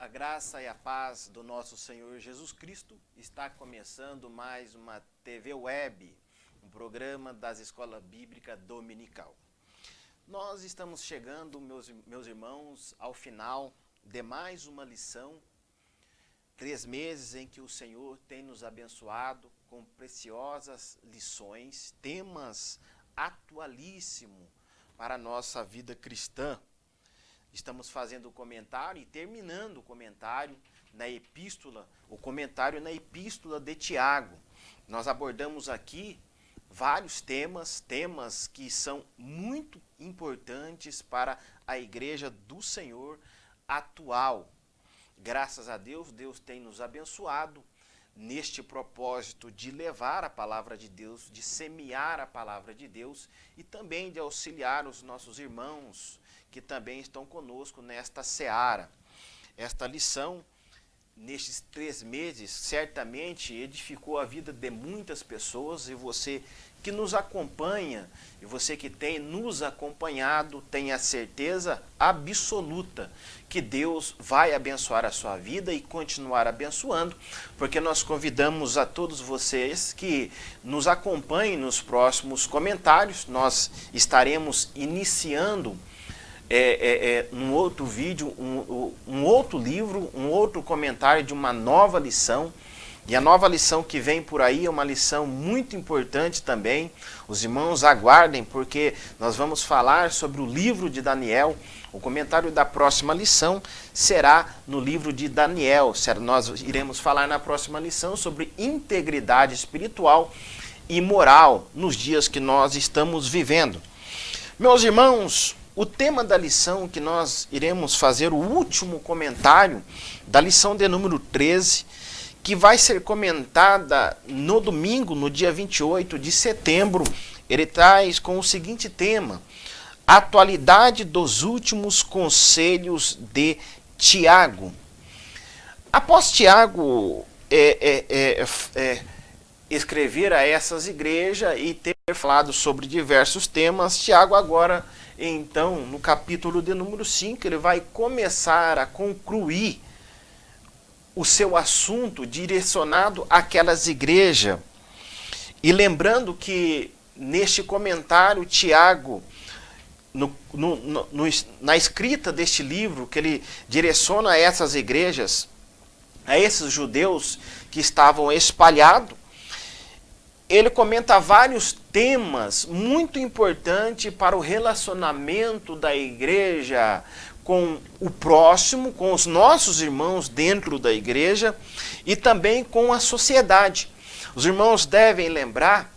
A graça e a paz do nosso Senhor Jesus Cristo. Está começando mais uma TV Web, um programa das Escola Bíblica Dominical. Nós estamos chegando, meus irmãos, ao final de mais uma lição. 3 meses em que o Senhor tem nos abençoado com preciosas lições, temas atualíssimos para a nossa vida cristã. Estamos fazendo o comentário e terminando o comentário na epístola, o comentário na epístola de Tiago. Nós abordamos aqui vários temas que são muito importantes para a igreja do Senhor atual. Graças a Deus, Deus tem nos abençoado neste propósito de levar a palavra de Deus, de semear a palavra de Deus e também de auxiliar os nossos irmãos que também estão conosco nesta seara. Esta lição, nestes 3 meses, certamente edificou a vida de muitas pessoas, e você que nos acompanha, e você que tem nos acompanhado, tem a certeza absoluta que Deus vai abençoar a sua vida e continuar abençoando, porque nós convidamos a todos vocês que nos acompanhem nos próximos comentários. Nós estaremos iniciando um outro vídeo, um outro livro, um outro comentário de uma nova lição. E a nova lição que vem por aí é uma lição muito importante também. Os irmãos aguardem, porque nós vamos falar sobre o livro de Daniel. O comentário da próxima lição será no livro de Daniel. Nós iremos falar na próxima lição sobre integridade espiritual e moral nos dias que nós estamos vivendo. Meus irmãos, o tema da lição que nós iremos fazer, o último comentário da lição de número 13, que vai ser comentada no domingo, no dia 28 de setembro, ele traz com o seguinte tema: atualidade dos últimos conselhos de Tiago. Após Tiago escrever a essas igrejas e ter falado sobre diversos temas, Tiago agora, então, no capítulo de número 5, ele vai começar a concluir o seu assunto direcionado àquelas igrejas. E lembrando que neste comentário, Tiago, na escrita deste livro, que ele direciona a essas igrejas, a esses judeus que estavam espalhados, ele comenta vários temas muito importantes para o relacionamento da igreja com o próximo, com os nossos irmãos dentro da igreja e também com a sociedade. Os irmãos devem lembrar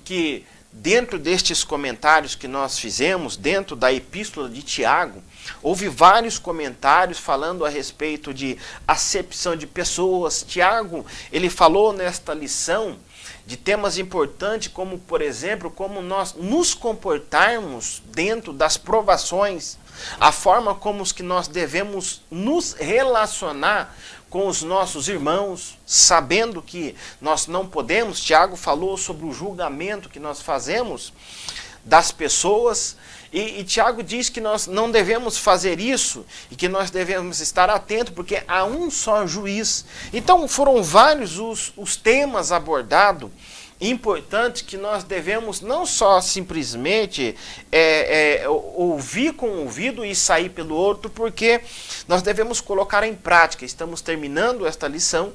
que dentro destes comentários que nós fizemos, dentro da epístola de Tiago, houve vários comentários falando a respeito de acepção de pessoas. Tiago, ele falou nesta lição de temas importantes, como, por exemplo, como nós nos comportarmos dentro das provações, a forma como que nós devemos nos relacionar com os nossos irmãos, sabendo que nós não podemos. Tiago falou sobre o julgamento que nós fazemos das pessoas, e Tiago diz que nós não devemos fazer isso e que nós devemos estar atentos, porque há um só juiz. Então foram vários os temas abordados, importantes, que nós devemos não só simplesmente ouvir com o ouvido e sair pelo outro, porque nós devemos colocar em prática. Estamos terminando esta lição,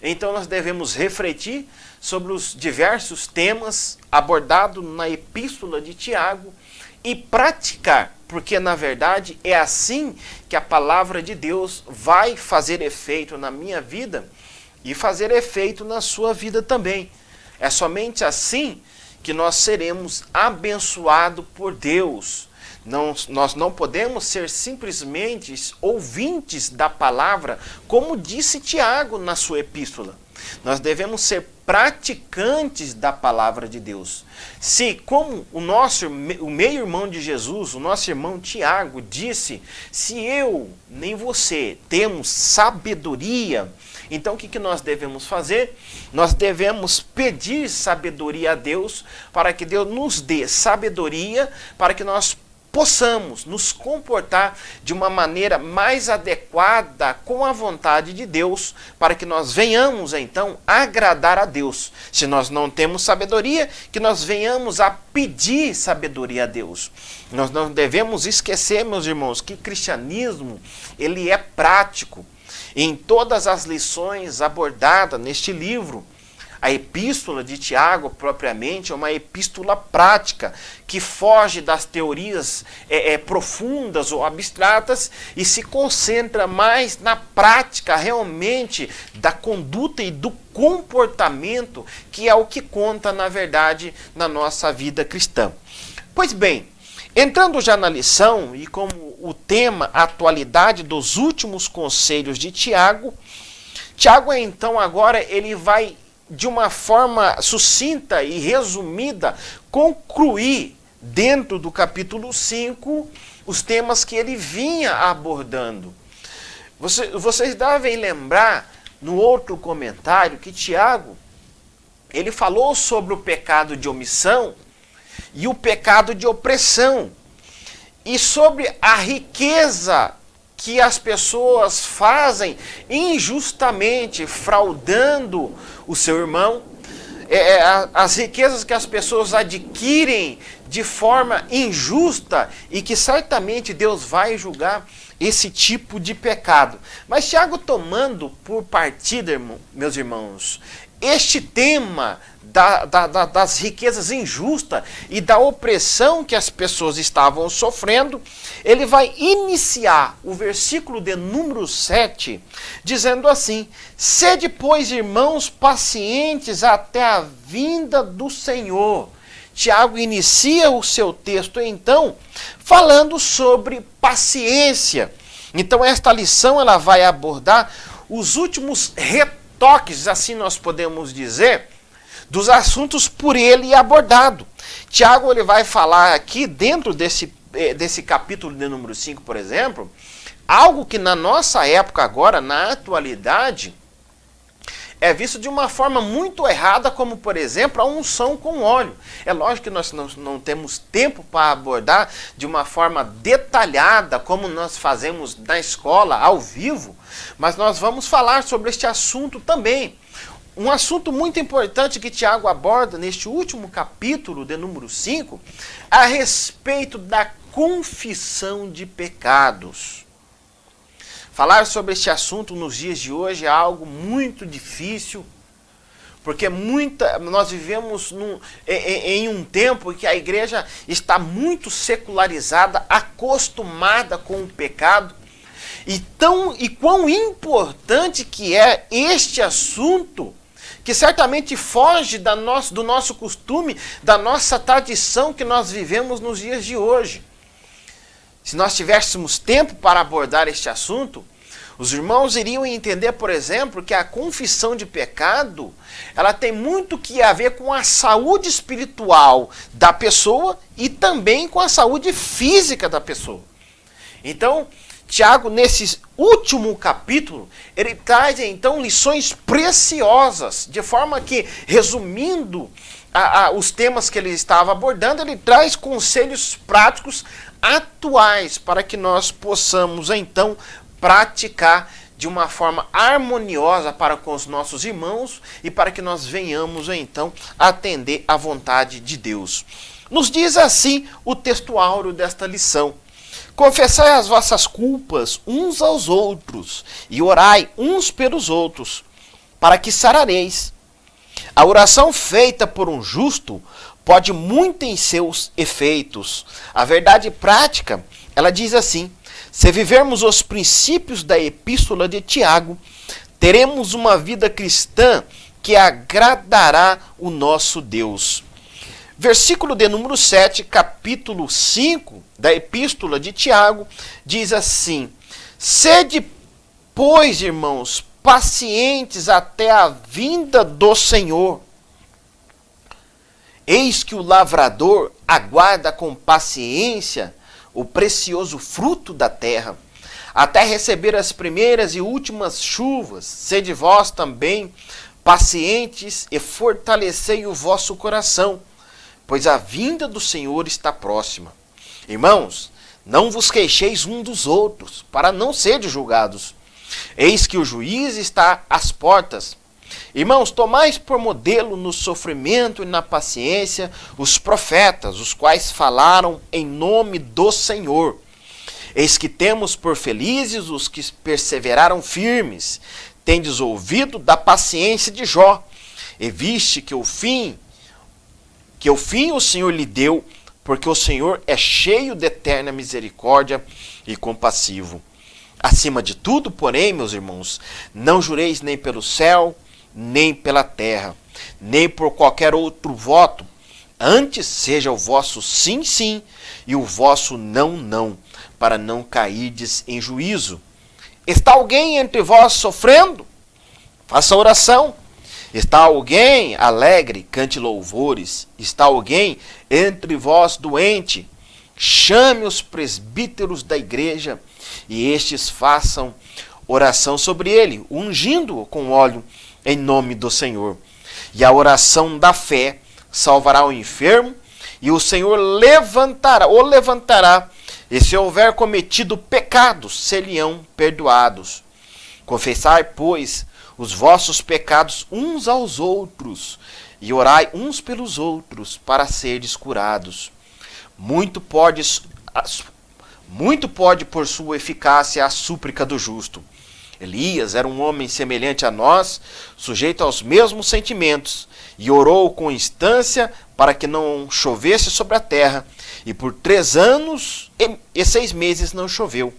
então nós devemos refletir sobre os diversos temas abordados na epístola de Tiago e praticar, porque na verdade é assim que a palavra de Deus vai fazer efeito na minha vida e fazer efeito na sua vida também. É somente assim que nós seremos abençoados por Deus. Nós não podemos ser simplesmente ouvintes da palavra, como disse Tiago na sua epístola. Nós devemos ser praticantes da palavra de Deus. Se, como o meio-irmão de Jesus, o nosso irmão Tiago, disse, se eu nem você temos sabedoria, então o que nós devemos fazer? Nós devemos pedir sabedoria a Deus, para que Deus nos dê sabedoria, para que nós possamos nos comportar de uma maneira mais adequada com a vontade de Deus, para que nós venhamos então agradar a Deus. Se nós não temos sabedoria, que nós venhamos a pedir sabedoria a Deus. Nós não devemos esquecer, meus irmãos, que o cristianismo, ele é prático. Em todas as lições abordadas neste livro, a epístola de Tiago, propriamente, é uma epístola prática, que foge das teorias profundas ou abstratas e se concentra mais na prática, realmente, da conduta e do comportamento, que é o que conta, na verdade, na nossa vida cristã. Pois bem, entrando já na lição, e como o tema, a atualidade dos últimos conselhos de Tiago, Tiago, então, agora, ele vai, de uma forma sucinta e resumida, concluir dentro do capítulo 5 os temas que ele vinha abordando. Vocês devem lembrar, no outro comentário, que Tiago, ele falou sobre o pecado de omissão e o pecado de opressão, e sobre a riqueza que as pessoas fazem injustamente, fraudando o seu irmão, as riquezas que as pessoas adquirem de forma injusta e que certamente Deus vai julgar esse tipo de pecado. Mas Tiago, tomando por partida, meus irmãos, este tema das riquezas injustas e da opressão que as pessoas estavam sofrendo, ele vai iniciar o versículo de número 7, dizendo assim: sede, pois, irmãos, pacientes até a vinda do Senhor. Tiago inicia o seu texto, então, falando sobre paciência. Então, esta lição ela vai abordar os últimos retoques, assim nós podemos dizer, dos assuntos por ele abordado. Tiago, ele vai falar aqui, dentro desse capítulo de número 5, por exemplo, algo que na nossa época agora, na atualidade, é visto de uma forma muito errada, como, por exemplo, a unção com óleo. É lógico que nós não temos tempo para abordar de uma forma detalhada, como nós fazemos na escola, ao vivo, mas nós vamos falar sobre este assunto também. Um assunto muito importante que Tiago aborda neste último capítulo, de número 5, a respeito da confissão de pecados. Falar sobre este assunto nos dias de hoje é algo muito difícil, porque nós vivemos em um tempo em que a igreja está muito secularizada, acostumada com o pecado, e quão importante que é este assunto, que certamente foge do nosso costume, da nossa tradição que nós vivemos nos dias de hoje. Se nós tivéssemos tempo para abordar este assunto, os irmãos iriam entender, por exemplo, que a confissão de pecado, ela tem muito que a ver com a saúde espiritual da pessoa e também com a saúde física da pessoa. Então, Tiago, nesse último capítulo, ele traz então lições preciosas, de forma que, resumindo os temas que ele estava abordando, ele traz conselhos práticos atuais para que nós possamos então praticar de uma forma harmoniosa para com os nossos irmãos e para que nós venhamos então atender à vontade de Deus. Nos diz assim o texto áureo desta lição: confessai as vossas culpas uns aos outros e orai uns pelos outros, para que sarareis. A oração feita por um justo pode muito em seus efeitos. A verdade prática, ela diz assim: se vivermos os princípios da epístola de Tiago, teremos uma vida cristã que agradará o nosso Deus. Versículo de número 7, capítulo 5 da epístola de Tiago, diz assim: sede, pois, irmãos, pacientes até a vinda do Senhor. Eis que o lavrador aguarda com paciência o precioso fruto da terra, até receber as primeiras e últimas chuvas. Sede vós também pacientes e fortalecei o vosso coração, pois a vinda do Senhor está próxima. Irmãos, Não vos queixeis um dos outros, para não serdes julgados. Eis que o juiz está às portas. Irmãos, tomais por modelo no sofrimento e na paciência os profetas, os quais falaram em nome do Senhor. Eis que temos por felizes os que perseveraram firmes. Tendes ouvido da paciência de Jó, e viste que o fim o Senhor lhe deu, porque o Senhor é cheio de eterna misericórdia e compassivo. Acima de tudo, porém, meus irmãos, não jureis nem pelo céu, nem pela terra, nem por qualquer outro voto. Antes seja o vosso sim, sim, e o vosso não, não, para não cairdes em juízo. Está alguém entre vós sofrendo? Faça oração. Está alguém alegre? Cante louvores. Está alguém entre vós doente? Chame os presbíteros da igreja, e estes façam oração sobre ele, ungindo-o com óleo em nome do Senhor. E a oração da fé salvará o enfermo, e o Senhor levantará, e se houver cometido pecados, ser-lhe-ão perdoados. Confessai, pois, os vossos pecados uns aos outros, e orai uns pelos outros, para serdes curados. Muito pode por sua eficácia a súplica do justo. Elias era um homem semelhante a nós, sujeito aos mesmos sentimentos, e orou com instância para que não chovesse sobre a terra, e por 3 anos e 6 meses não choveu.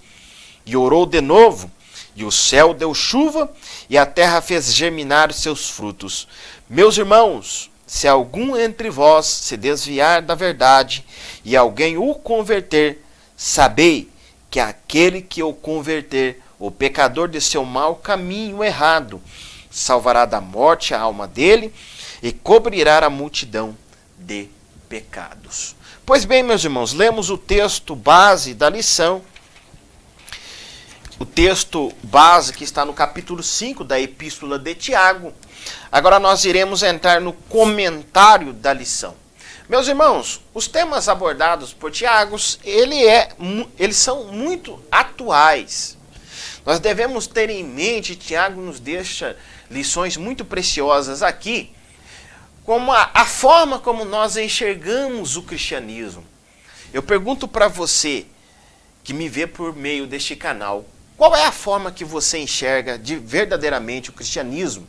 E orou de novo, e o céu deu chuva, e a terra fez germinar os seus frutos. Meus irmãos, se algum entre vós se desviar da verdade, e alguém o converter, sabei que aquele que o converter, o pecador de seu mau caminho errado, salvará da morte a alma dele, e cobrirá a multidão de pecados. Pois bem, meus irmãos, lemos o texto base da lição. O texto base que está no capítulo 5 da Epístola de Tiago. Agora nós iremos entrar no comentário da lição. Meus irmãos, os temas abordados por Tiago, eles são muito atuais. Nós devemos ter em mente, Tiago nos deixa lições muito preciosas aqui, como a forma como nós enxergamos o cristianismo. Eu pergunto para você, que me vê por meio deste canal, qual é a forma que você enxerga verdadeiramente o cristianismo?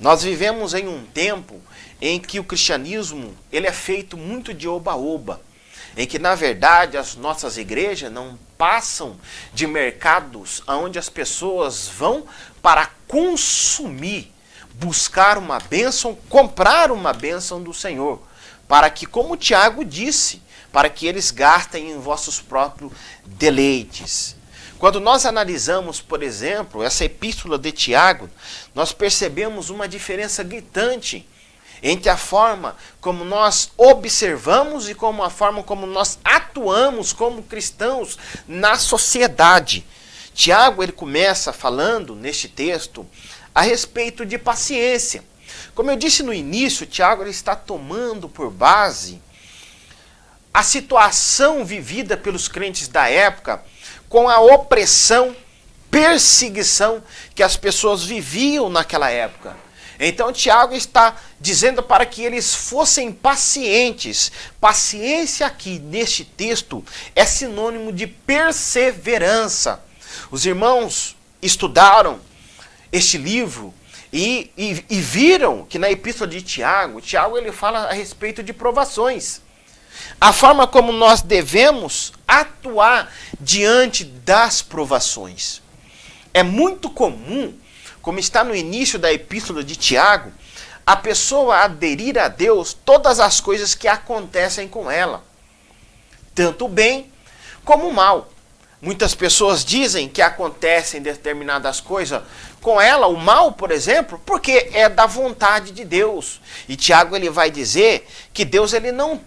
Nós vivemos em um tempo em que o cristianismo ele é feito muito de oba-oba, em que, na verdade, as nossas igrejas não passam de mercados onde as pessoas vão para consumir, buscar uma bênção, comprar uma bênção do Senhor, para que, como Tiago disse, para que eles gastem em vossos próprios deleites. Quando nós analisamos, por exemplo, essa epístola de Tiago, nós percebemos uma diferença gritante entre a forma como nós observamos e como a forma como nós atuamos como cristãos na sociedade. Tiago ele começa falando neste texto a respeito de paciência. Como eu disse no início, Tiago ele está tomando por base a situação vivida pelos crentes da época com a opressão, perseguição que as pessoas viviam naquela época. Então Tiago está dizendo para que eles fossem pacientes. Paciência aqui neste texto é sinônimo de perseverança. Os irmãos estudaram este livro e viram que na epístola de Tiago ele fala a respeito de provações. A forma como nós devemos atuar diante das provações. É muito comum, como está no início da epístola de Tiago, a pessoa aderir a Deus todas as coisas que acontecem com ela, tanto o bem como o mal. Muitas pessoas dizem que acontecem determinadas coisas com ela, o mal, por exemplo, porque é da vontade de Deus. E Tiago ele vai dizer que Deus ele não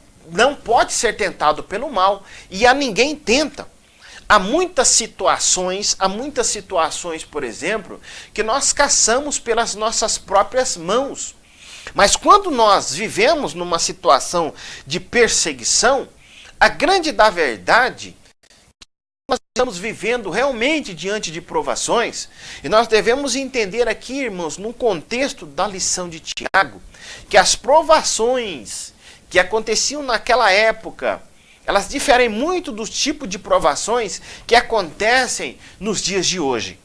pode ser tentado pelo mal e a ninguém tenta. Há muitas situações, por exemplo, que nós caçamos pelas nossas próprias mãos. Mas quando nós vivemos numa situação de perseguição, a grande da verdade nós estamos vivendo realmente diante de provações, e nós devemos entender aqui, irmãos, no contexto da lição de Tiago, que as provações que aconteciam naquela época, elas diferem muito do tipo de provações que acontecem nos dias de hoje.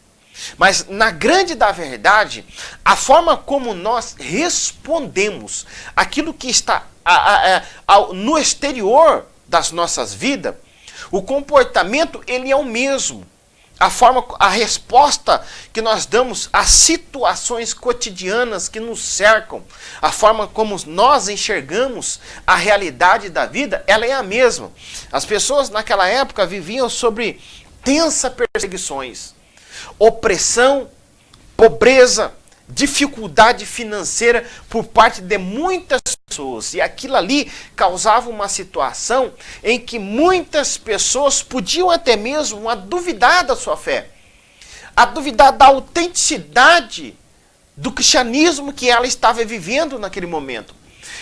Mas, na grande da verdade, a forma como nós respondemos aquilo que está no exterior das nossas vidas, o comportamento ele é o mesmo. A resposta que nós damos às situações cotidianas que nos cercam, a forma como nós enxergamos a realidade da vida, ela é a mesma. As pessoas naquela época viviam sobre tensas perseguições, opressão, pobreza, dificuldade financeira por parte de muitas pessoas. E aquilo ali causava uma situação em que muitas pessoas podiam até mesmo duvidar da sua fé, a duvidar da autenticidade do cristianismo que ela estava vivendo naquele momento.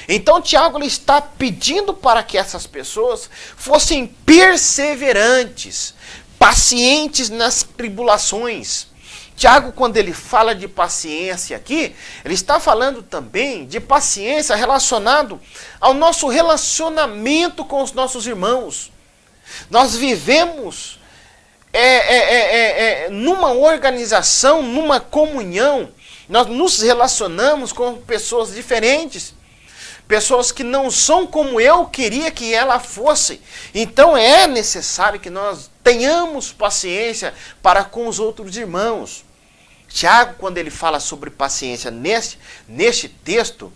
Então Tiago ele está pedindo para que essas pessoas fossem perseverantes, pacientes nas tribulações. Tiago, quando ele fala de paciência aqui, ele está falando também de paciência relacionado ao nosso relacionamento com os nossos irmãos. Nós vivemos numa organização, numa comunhão, nós nos relacionamos com pessoas diferentes, pessoas que não são como eu queria que ela fosse. Então é necessário que nós tenhamos paciência para com os outros irmãos. Tiago, quando ele fala sobre paciência neste texto,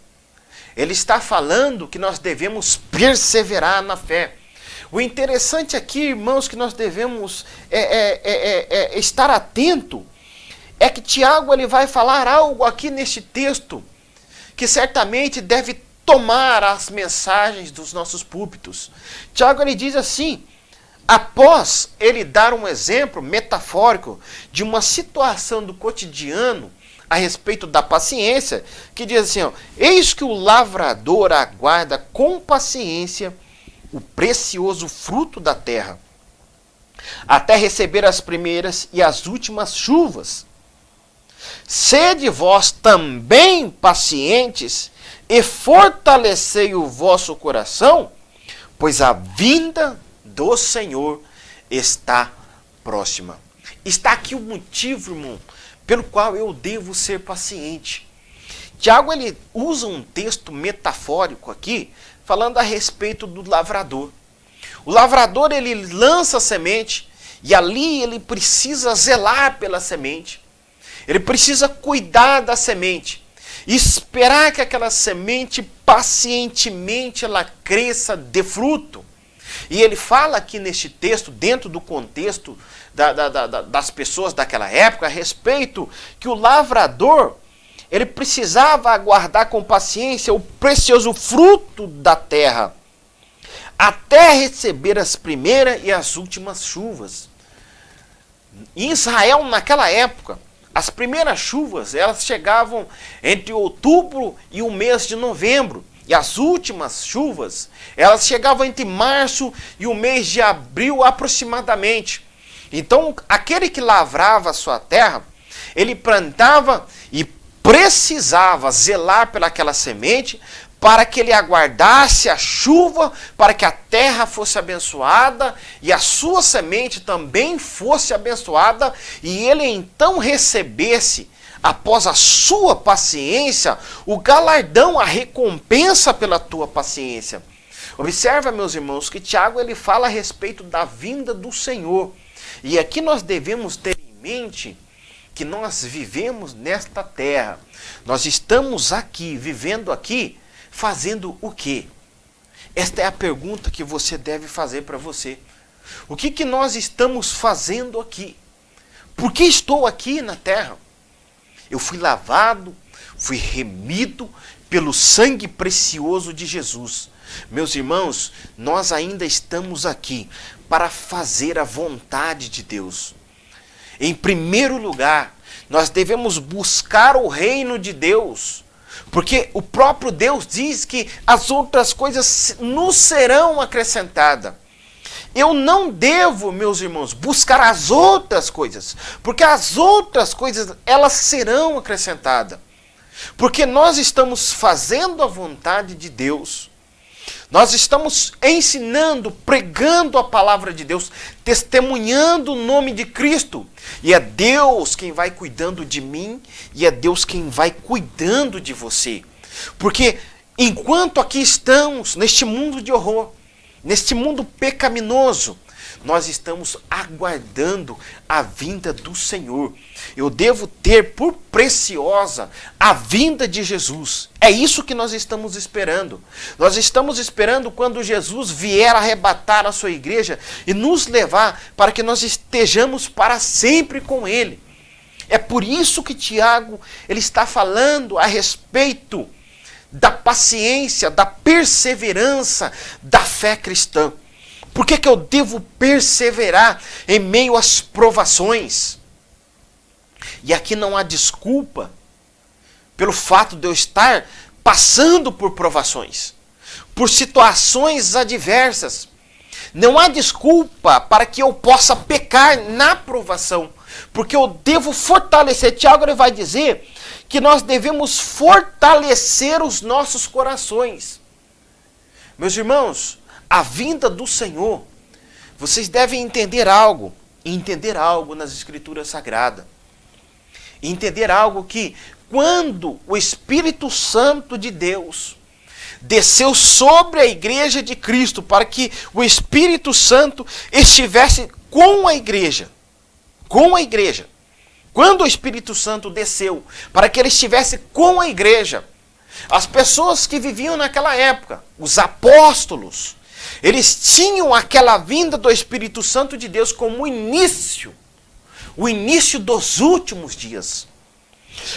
ele está falando que nós devemos perseverar na fé. O interessante aqui, irmãos, que nós devemos estar atento, é que Tiago ele vai falar algo aqui neste texto que certamente deve tomar as mensagens dos nossos púlpitos. Tiago ele diz assim, após ele dar um exemplo metafórico de uma situação do cotidiano a respeito da paciência, que diz assim, ó, eis que o lavrador aguarda com paciência o precioso fruto da terra, até receber as primeiras e as últimas chuvas. Sede vós também pacientes e fortalecei o vosso coração, pois a vinda do Senhor está próxima. Está aqui o motivo, irmão, pelo qual eu devo ser paciente. Tiago ele usa um texto metafórico aqui, falando a respeito do lavrador. O lavrador ele lança a semente e ali ele precisa zelar pela semente. Ele precisa cuidar da semente, esperar que aquela semente pacientemente ela cresça, dê fruto. E ele fala aqui neste texto, dentro do contexto das pessoas daquela época, a respeito que o lavrador, ele precisava aguardar com paciência o precioso fruto da terra, até receber as primeiras e as últimas chuvas. Em Israel, naquela época, as primeiras chuvas, elas chegavam entre outubro e o mês de novembro. E as últimas chuvas, elas chegavam entre março e o mês de abril aproximadamente. Então, aquele que lavrava a sua terra, ele plantava e precisava zelar pelaquela semente para que ele aguardasse a chuva, para que a terra fosse abençoada e a sua semente também fosse abençoada e ele então recebesse, após a sua paciência, o galardão, a recompensa pela tua paciência. Observa, meus irmãos, que Tiago ele fala a respeito da vinda do Senhor. E aqui nós devemos ter em mente que nós vivemos nesta terra. Nós estamos aqui, vivendo aqui, fazendo o quê? Esta é a pergunta que você deve fazer para você. O que nós estamos fazendo aqui? Por que estou aqui na terra? Eu fui lavado, fui remido pelo sangue precioso de Jesus. Meus irmãos, nós ainda estamos aqui para fazer a vontade de Deus. Em primeiro lugar, nós devemos buscar o reino de Deus, porque o próprio Deus diz que as outras coisas nos serão acrescentadas. eu não devo, meus irmãos, buscar as outras coisas, porque as outras coisas, elas serão acrescentadas. Porque nós estamos fazendo a vontade de Deus. Nós estamos ensinando, pregando a palavra de Deus, testemunhando o nome de Cristo. E é Deus quem vai cuidando de mim e é Deus quem vai cuidando de você. Porque enquanto aqui estamos neste mundo de horror, neste mundo pecaminoso, nós estamos aguardando a vinda do Senhor. Eu devo ter por preciosa a vinda de Jesus. É isso que nós estamos esperando. Nós estamos esperando quando Jesus vier arrebatar a sua igreja e nos levar para que nós estejamos para sempre com Ele. É por isso que Tiago ele está falando a respeito da paciência, da perseverança da fé cristã. Por que eu devo perseverar em meio às provações? E aqui não há desculpa pelo fato de eu estar passando por provações, por situações adversas. Não há desculpa para que eu possa pecar na provação, porque eu devo fortalecer. Tiago ele vai dizer que nós devemos fortalecer os nossos corações. Meus irmãos, a vinda do Senhor, vocês devem entender algo nas Escrituras Sagradas. Entender algo que quando o Espírito Santo de Deus desceu sobre a igreja de Cristo para que o Espírito Santo estivesse com a igreja, quando o Espírito Santo desceu para que ele estivesse com a igreja, as pessoas que viviam naquela época, os apóstolos, eles tinham aquela vinda do Espírito Santo de Deus como o início dos últimos dias.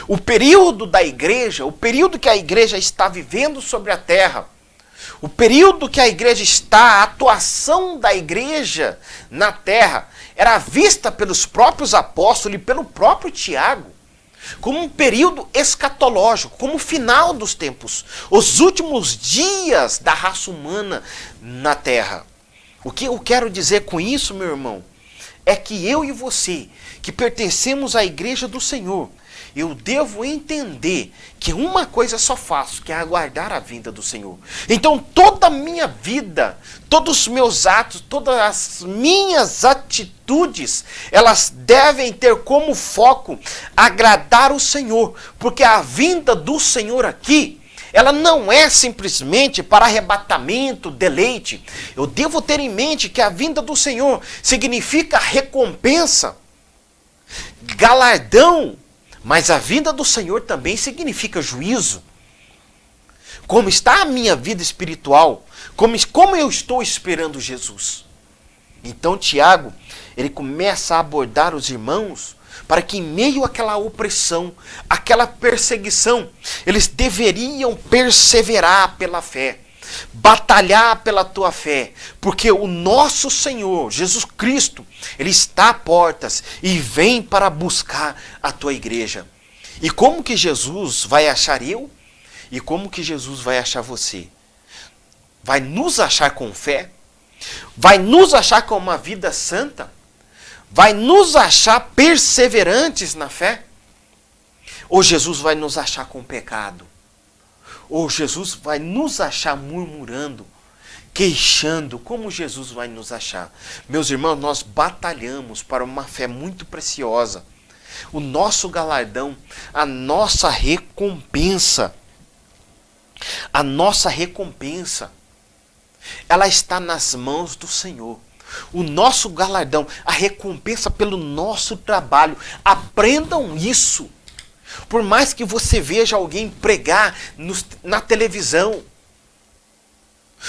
O período da igreja, o período que a igreja está vivendo sobre a terra, o período que a igreja está, a atuação da igreja na terra, era vista pelos próprios apóstolos e pelo próprio Tiago como um período escatológico, como o final dos tempos, os últimos dias da raça humana na terra. O que eu quero dizer com isso, meu irmão, é que eu e você, que pertencemos à igreja do Senhor, eu devo entender que uma coisa só faço, que é aguardar a vinda do Senhor. Então toda a minha vida, todos os meus atos, todas as minhas atitudes, elas devem ter como foco agradar o Senhor. Porque a vinda do Senhor aqui, ela não é simplesmente para arrebatamento, deleite. Eu devo ter em mente que a vinda do Senhor significa recompensa, galardão, mas a vinda do Senhor também significa juízo. Como está a minha vida espiritual? Como eu estou esperando Jesus? Então Tiago, ele começa a abordar os irmãos para que em meio àquela opressão, àquela perseguição, eles deveriam perseverar pela fé, batalhar pela tua fé, porque o nosso Senhor, Jesus Cristo, Ele está a portas e vem para buscar a tua igreja. E como que Jesus vai achar eu? E como que Jesus vai achar você? Vai nos achar com fé? Vai nos achar com uma vida santa? Vai nos achar perseverantes na fé? Ou Jesus vai nos achar com pecado? Ou Jesus vai nos achar murmurando, queixando? Como Jesus vai nos achar? Meus irmãos, nós batalhamos para uma fé muito preciosa. O nosso galardão, a nossa recompensa, ela está nas mãos do Senhor. O nosso galardão, a recompensa pelo nosso trabalho. Aprendam isso. Por mais que você veja alguém pregar na televisão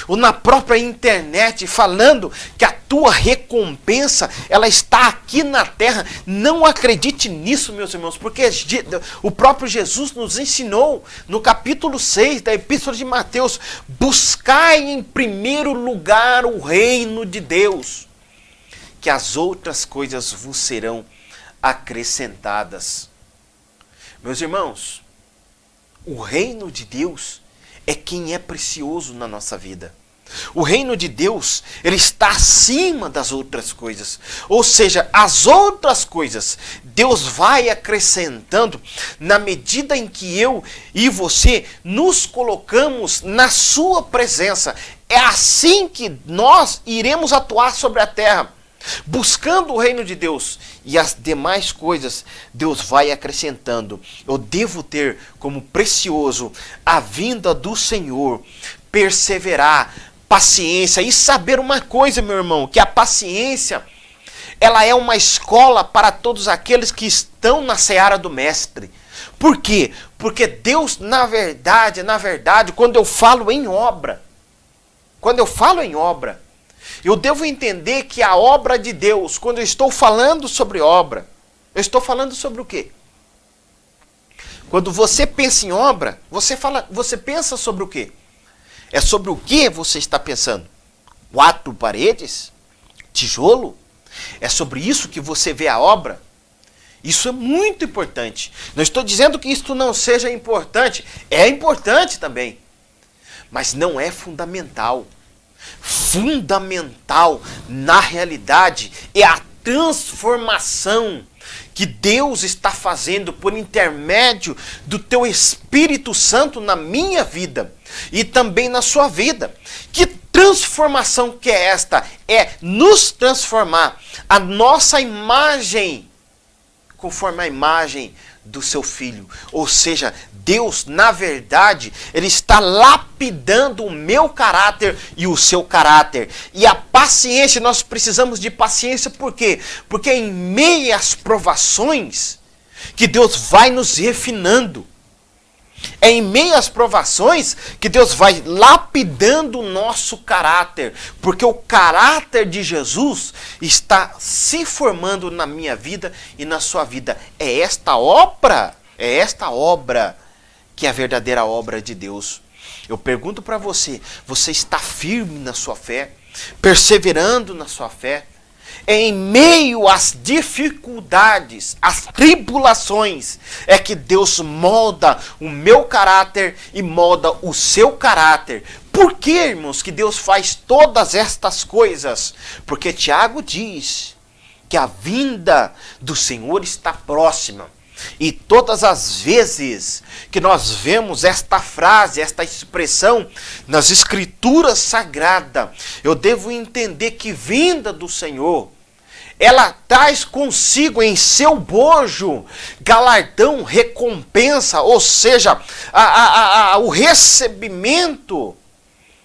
ou na própria internet falando que a tua recompensa ela está aqui na terra, não acredite nisso, meus irmãos, porque o próprio Jesus nos ensinou no capítulo 6 da Epístola de Mateus: buscai em primeiro lugar o reino de Deus, que as outras coisas vos serão acrescentadas. Meus irmãos, o reino de Deus é quem é precioso na nossa vida. O reino de Deus, ele está acima das outras coisas. Ou seja, as outras coisas, Deus vai acrescentando na medida em que eu e você nos colocamos na sua presença. É assim que nós iremos atuar sobre a terra, buscando o reino de Deus, e as demais coisas Deus vai acrescentando. Eu devo ter como precioso a vinda do Senhor, perseverar, paciência, e saber uma coisa, meu irmão, que a paciência, ela é uma escola para todos aqueles que estão na seara do mestre. Por quê? Porque Deus, na verdade, quando eu falo em obra, eu devo entender que a obra de Deus, quando eu estou falando sobre obra, eu estou falando sobre o quê? Quando você pensa em obra, você pensa sobre o quê? É sobre o que você está pensando? 4 paredes? Tijolo? É sobre isso que você vê a obra? Isso é muito importante. Não estou dizendo que isso não seja importante. É importante também. Mas não é fundamental. Fundamental, na realidade, é a transformação que Deus está fazendo por intermédio do teu Espírito Santo na minha vida e também na sua vida. Que transformação que é esta? É nos transformar a nossa imagem conforme a imagem do seu Filho. Ou seja, Deus, na verdade, Ele está lapidando o meu caráter e o seu caráter. E a paciência, nós precisamos de paciência, por quê? Porque é em meio às provações que Deus vai nos refinando. É em meio às provações que Deus vai lapidando o nosso caráter. Porque o caráter de Jesus está se formando na minha vida e na sua vida. É esta obra que é a verdadeira obra de Deus. Eu pergunto para você, você está firme na sua fé? Perseverando na sua fé? É em meio às dificuldades, às tribulações, é que Deus molda o meu caráter e molda o seu caráter. Por que, irmãos, que Deus faz todas estas coisas? Porque Tiago diz que a vinda do Senhor está próxima. E todas as vezes que nós vemos esta frase, esta expressão nas Escrituras Sagradas, eu devo entender que vinda do Senhor, ela traz consigo em seu bojo galardão, recompensa, ou seja, o recebimento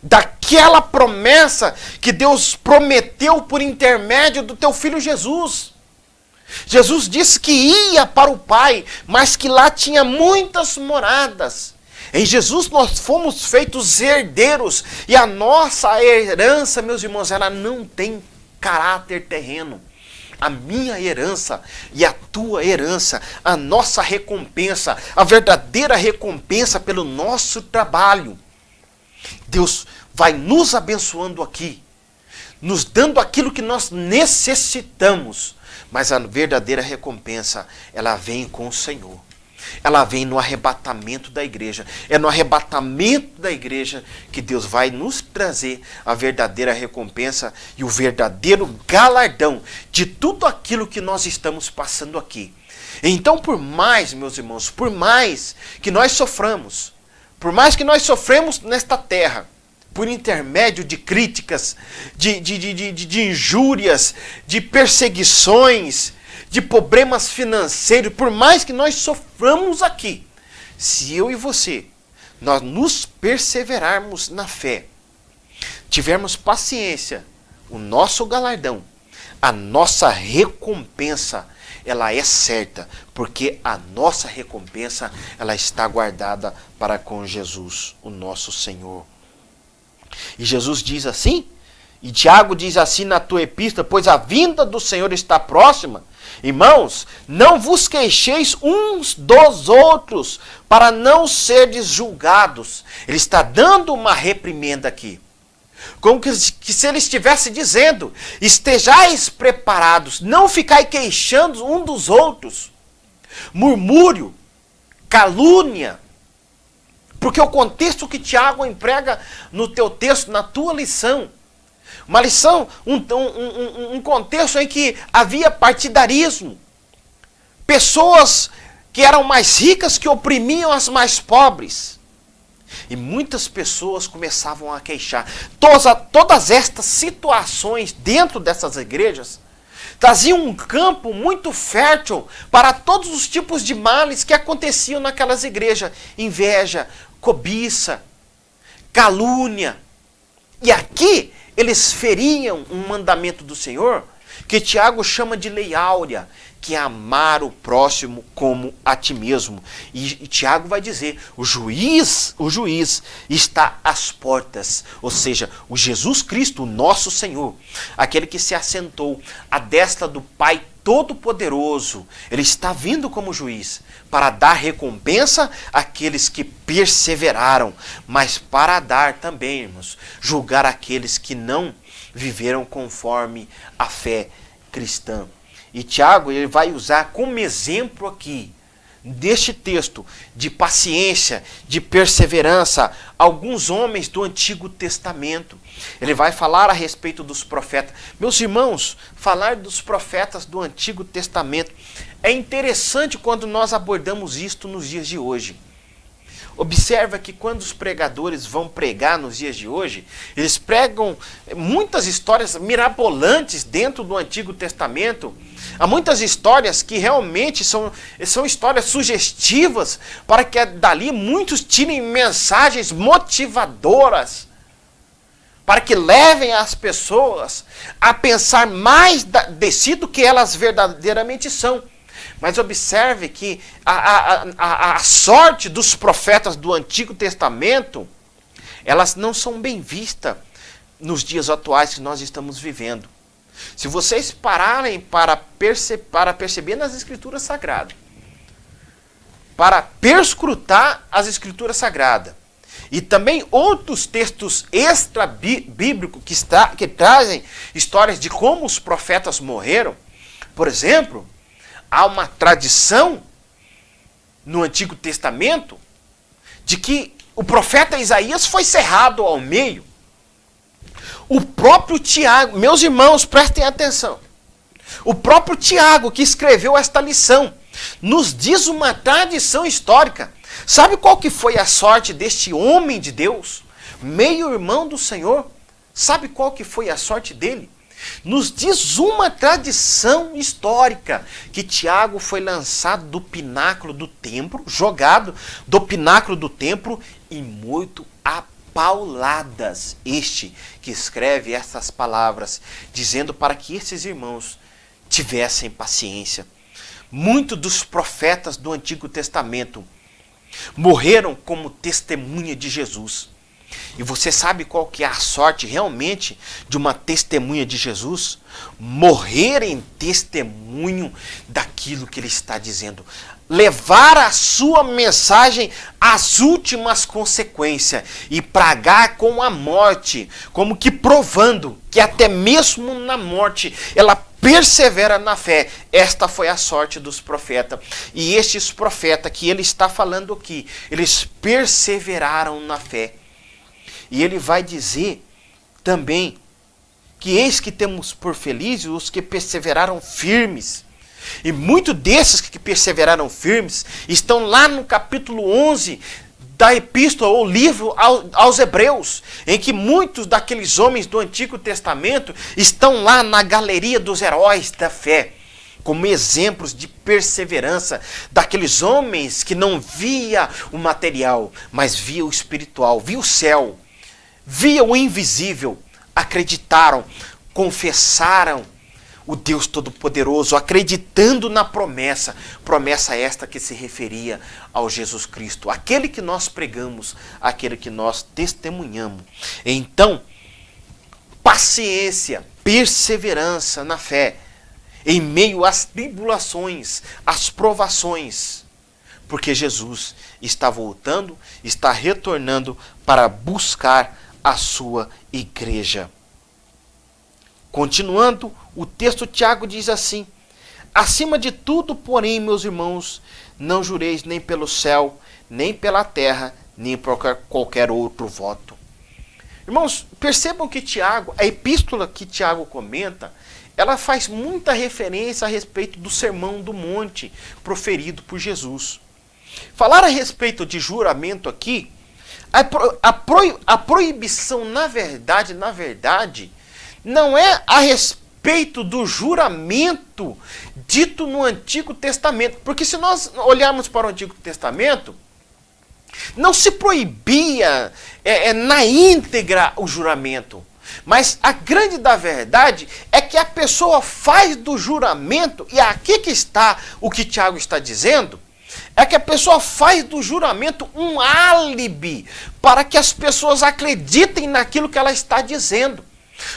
daquela promessa que Deus prometeu por intermédio do teu Filho Jesus. Jesus disse que ia para o Pai, mas que lá tinha muitas moradas. Em Jesus nós fomos feitos herdeiros, e a nossa herança, meus irmãos, ela não tem caráter terreno. A minha herança e a tua herança, a nossa recompensa, a verdadeira recompensa pelo nosso trabalho. Deus vai nos abençoando aqui, nos dando aquilo que nós necessitamos. Mas a verdadeira recompensa, ela vem com o Senhor. Ela vem no arrebatamento da igreja. É no arrebatamento da igreja que Deus vai nos trazer a verdadeira recompensa e o verdadeiro galardão de tudo aquilo que nós estamos passando aqui. Então, por mais, meus irmãos, por mais que nós soframos, nesta terra, por intermédio de críticas, de injúrias, de perseguições, de problemas financeiros, por mais que nós soframos aqui, se eu e você, nós nos perseverarmos na fé, tivermos paciência, o nosso galardão, a nossa recompensa, ela é certa, porque a nossa recompensa, ela está guardada para com Jesus, o nosso Senhor. E Jesus diz assim, e Tiago diz assim na tua epístola, pois a vinda do Senhor está próxima. Irmãos, não vos queixeis uns dos outros, para não serdes julgados. Ele está dando uma reprimenda aqui. Como que se ele estivesse dizendo, estejais preparados, não ficai queixando um dos outros. Murmúrio, calúnia, Porque o contexto que Tiago emprega no teu texto, na tua lição, uma lição, um contexto em que havia partidarismo. Pessoas que eram mais ricas que oprimiam as mais pobres. E muitas pessoas começavam a queixar. Todas estas situações dentro dessas igrejas traziam um campo muito fértil para todos os tipos de males que aconteciam naquelas igrejas. Inveja, cobiça, calúnia. E aqui eles feriam um mandamento do Senhor que Tiago chama de lei áurea, que é amar o próximo como a ti mesmo. E Tiago vai dizer, o juiz está às portas, ou seja, o Jesus Cristo, o nosso Senhor, aquele que se assentou à destra do Pai Todo-Poderoso, ele está vindo como juiz para dar recompensa àqueles que perseveraram, mas para dar também, irmãos, julgar aqueles que não viveram conforme a fé cristã. E Tiago ele vai usar como exemplo aqui, deste texto, de paciência, de perseverança, alguns homens do Antigo Testamento. Ele vai falar a respeito dos profetas. Meus irmãos, falar dos profetas do Antigo Testamento é interessante quando nós abordamos isto nos dias de hoje. Observa que quando os pregadores vão pregar nos dias de hoje, eles pregam muitas histórias mirabolantes dentro do Antigo Testamento. Há muitas histórias que realmente são histórias sugestivas para que dali muitos tirem mensagens motivadoras, para que levem as pessoas a pensar mais de si do que elas verdadeiramente são. Mas observe que a sorte dos profetas do Antigo Testamento, elas não são bem vistas nos dias atuais que nós estamos vivendo. Se vocês pararem para perceber nas Escrituras Sagradas, para perscrutar as Escrituras Sagradas, e também outros textos extra-bíblicos que trazem histórias de como os profetas morreram, por exemplo, há uma tradição no Antigo Testamento de que o profeta Isaías foi cerrado ao meio. O próprio Tiago, meus irmãos, prestem atenção. O próprio Tiago, que escreveu esta lição, nos diz uma tradição histórica. Sabe qual que foi a sorte deste homem de Deus, meio-irmão do Senhor? Sabe qual que foi a sorte dele? Nos diz uma tradição histórica que Tiago foi lançado do pináculo do templo, jogado do pináculo do templo e morto a pauladas. Este que escreve essas palavras, dizendo para que esses irmãos tivessem paciência. Muitos dos profetas do Antigo Testamento morreram como testemunha de Jesus. E você sabe qual que é a sorte realmente de uma testemunha de Jesus? Morrer em testemunho daquilo que ele está dizendo. Levar a sua mensagem às últimas consequências e pragar com a morte, como que provando que até mesmo na morte ela persevera na fé. Esta foi a sorte dos profetas. E estes profetas que ele está falando aqui, eles perseveraram na fé. E ele vai dizer também que eis que temos por felizes os que perseveraram firmes. E muitos desses que perseveraram firmes estão lá no capítulo 11 da epístola ou livro aos Hebreus, em que muitos daqueles homens do Antigo Testamento estão lá na galeria dos heróis da fé, como exemplos de perseverança daqueles homens que não via o material, mas via o espiritual, via o céu, via o invisível, acreditaram, confessaram o Deus Todo-Poderoso, acreditando na promessa esta que se referia ao Jesus Cristo, aquele que nós pregamos, aquele que nós testemunhamos. Então, paciência, perseverança na fé, em meio às tribulações, às provações, porque Jesus está voltando, está retornando para buscar a sua igreja. Continuando, o texto Tiago diz assim: acima de tudo, porém, meus irmãos, não jureis nem pelo céu, nem pela terra, nem por qualquer outro voto. Irmãos, percebam que Tiago, a epístola que Tiago comenta, ela faz muita referência a respeito do Sermão do Monte proferido por Jesus. Falar a respeito de juramento aqui, a proibição, na verdade, não é a respeito do juramento dito no Antigo Testamento. Porque se nós olharmos para o Antigo Testamento, não se proibia na íntegra o juramento. Mas a grande da verdade é que a pessoa faz do juramento, e aqui que está o que Tiago está dizendo, é que a pessoa faz do juramento um álibi para que as pessoas acreditem naquilo que ela está dizendo.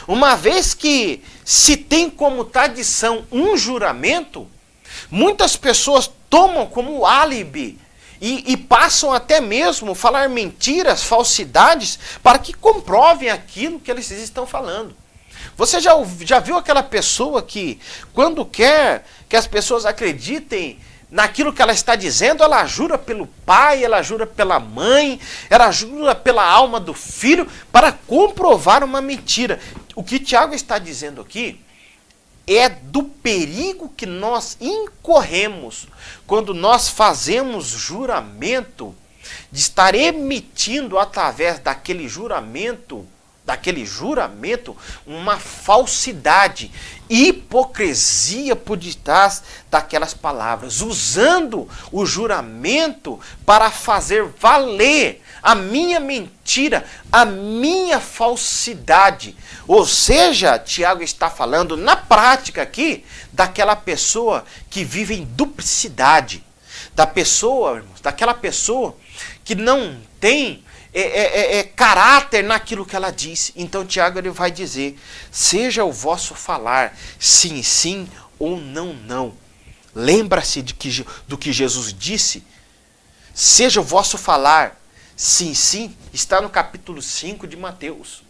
Uma vez que se tem como tradição um juramento, muitas pessoas tomam como álibi e passam até mesmo a falar mentiras, falsidades, para que comprovem aquilo que eles estão falando. Você já viu aquela pessoa que, quando quer que as pessoas acreditem naquilo que ela está dizendo, ela jura pelo pai, ela jura pela mãe, ela jura pela alma do filho, para comprovar uma mentira. O que Tiago está dizendo aqui é do perigo que nós incorremos quando nós fazemos juramento, de estar emitindo através daquele juramento, uma falsidade, hipocrisia por detrás daquelas palavras, usando o juramento para fazer valer a minha mentira, a minha falsidade. Ou seja, Tiago está falando na prática aqui daquela pessoa que vive em duplicidade, daquela pessoa que não tem caráter naquilo que ela diz. Então Tiago ele vai dizer: seja o vosso falar sim, sim ou não, não. Lembra-se do que Jesus disse? Seja o vosso falar sim, sim, está no capítulo 5 de Mateus.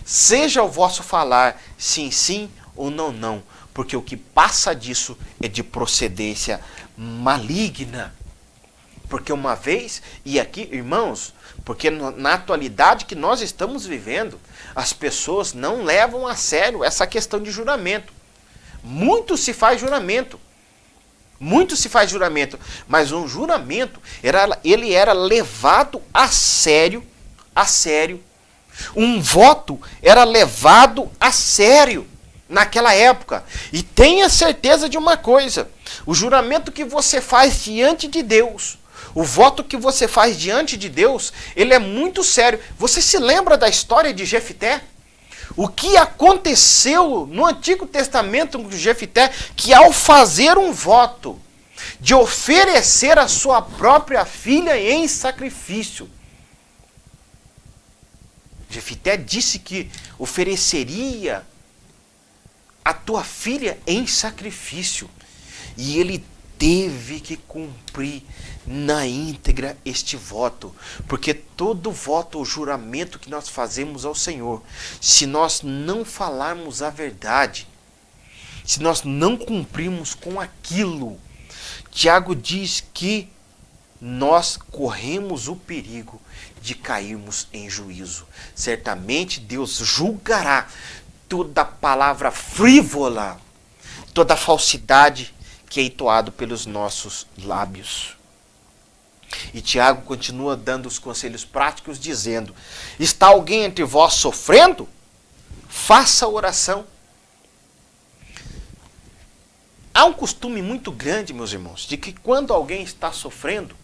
Seja o vosso falar sim, sim ou não, não, porque o que passa disso é de procedência maligna. Porque uma vez, e aqui, irmãos, porque na atualidade que nós estamos vivendo, as pessoas não levam a sério essa questão de juramento. Muito se faz juramento, mas um juramento, ele era levado a sério. Um voto era levado a sério naquela época. E tenha certeza de uma coisa: o juramento que você faz diante de Deus, o voto que você faz diante de Deus, ele é muito sério. Você se lembra da história de Jefté? O que aconteceu no Antigo Testamento com Jefté, que ao fazer um voto de oferecer a sua própria filha em sacrifício, Jefté disse que ofereceria a tua filha em sacrifício. E ele teve que cumprir na íntegra este voto. Porque todo voto ou juramento que nós fazemos ao Senhor, se nós não falarmos a verdade, se nós não cumprirmos com aquilo, Tiago diz que nós corremos o perigo de cairmos em juízo. Certamente Deus julgará toda palavra frívola, toda falsidade que é entoado pelos nossos lábios. E Tiago continua dando os conselhos práticos, dizendo: está alguém entre vós sofrendo? Faça oração. Há um costume muito grande, meus irmãos, de que quando alguém está sofrendo,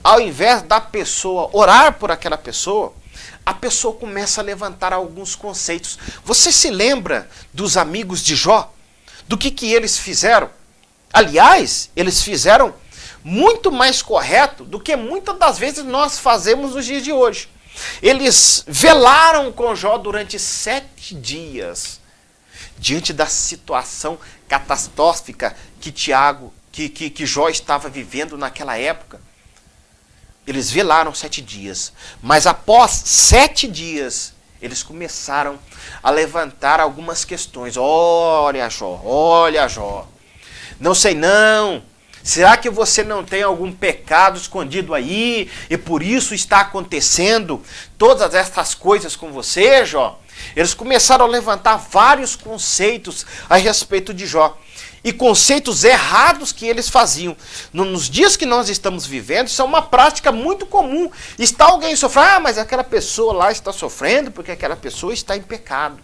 ao invés da pessoa orar por aquela pessoa, a pessoa começa a levantar alguns conceitos. Você se lembra dos amigos de Jó? Do que eles fizeram? Aliás, eles fizeram muito mais correto do que muitas das vezes nós fazemos nos dias de hoje. Eles velaram com Jó durante 7 dias, diante da situação catastrófica que Jó estava vivendo naquela época. Eles velaram 7 dias, mas após 7 dias, eles começaram a levantar algumas questões. Olha, Jó, não sei não Será que você não tem algum pecado escondido aí e por isso está acontecendo todas essas coisas com você, Jó? Eles começaram a levantar vários conceitos a respeito de Jó. E conceitos errados que eles faziam. Nos dias que nós estamos vivendo, isso é uma prática muito comum. Está alguém sofrendo, mas aquela pessoa lá está sofrendo porque aquela pessoa está em pecado.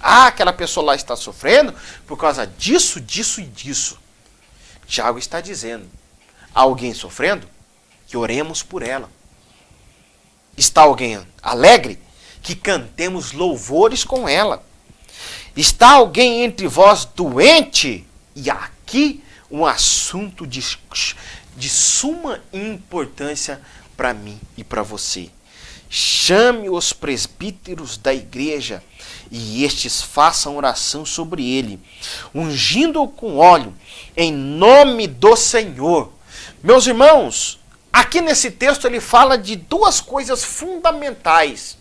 Aquela pessoa lá está sofrendo por causa disso, disso e disso. Tiago está dizendo, há alguém sofrendo? Que oremos por ela. Está alguém alegre? Que cantemos louvores com ela. Está alguém entre vós doente? E aqui um assunto de suma importância para mim e para você. Chame os presbíteros da igreja e estes façam oração sobre ele, ungindo-o com óleo, em nome do Senhor. Meus irmãos, aqui nesse texto ele fala de duas coisas fundamentais.